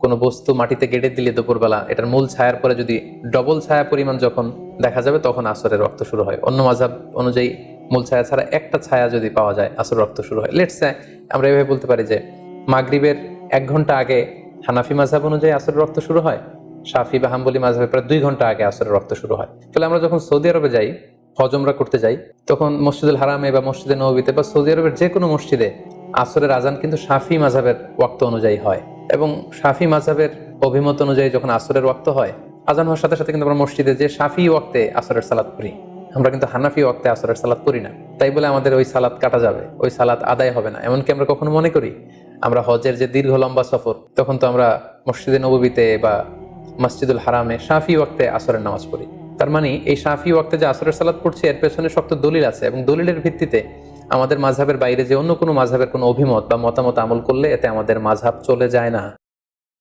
কোনো বস্তু মাটিতে গেড়ে দিলে দুপুরবেলা এটার মূল ছায়ার পরে যদি ডবল ছায়া পরিমাণ যখন দেখা যাবে তখন আসরের রক্ত শুরু হয়। অন্য মাযহাব অনুযায়ী মূল ছায়া ছাড়া একটা ছায়া যদি পাওয়া যায় আসরের রক্ত শুরু হয়। লেটস সে আমরা এভাবে বলতে পারি যে মাগরিবের 1 ঘন্টা আগে হানাফি মাযহাব অনুযায়ী আসরের রক্ত শুরু হয়, শাফি বা হাম্বলি মাযহাবে প্রায় 2 ঘন্টা আগে আসরের রক্ত শুরু হয়। ফলে আমরা যখন সৌদি আরবে যাই, হজ উমরা করতে যাই, তখন মসজিদুল হারামে বা মসজিদে নববীতে বা সৌদি আরবের যে কোনো মসজিদে আসরের আজান কিন্তু শাফি মাযহাবের ওয়াক্ত অনুযায়ী হয়। এবং শাফি মাযহাবের অভিমত অনুযায়ী যখন আসরের ওয়াক্ত হয়, আজান হওয়ার সাথে সাথে কিন্তু আমরা মসজিদে যে শাফি ওয়াক্তে আসরের সালাত করি, আমরা কিন্তু হানাফি ওয়াক্তে আসরের সালাত করি না। তাই বলে আমাদের ওই সালাত কাটা যাবে, ওই সালাত আদায় হবে না, এমনকি আমরা কখনো মনে করি আমরা হজের যে দীর্ঘ লম্বা সফর, তখন তো আমরা মসজিদে নববীতে বা মসজিদুল হারামে শাফি ওয়াক্তে আসরের নামাজ পড়ি। তার মানে এই শাফি ওয়াক্তে যে আসরের সালাত পড়ছি এর পেছনে শক্ত দলিল আছে, এবং দলিলের ভিত্তিতে আমাদের মাযহাবের বাইরে যে অন্য কোনো মাযহাবের কোনো অভিমত বা মতামত আমল করলে এতে আমাদের মাযহাব চলে যায় না।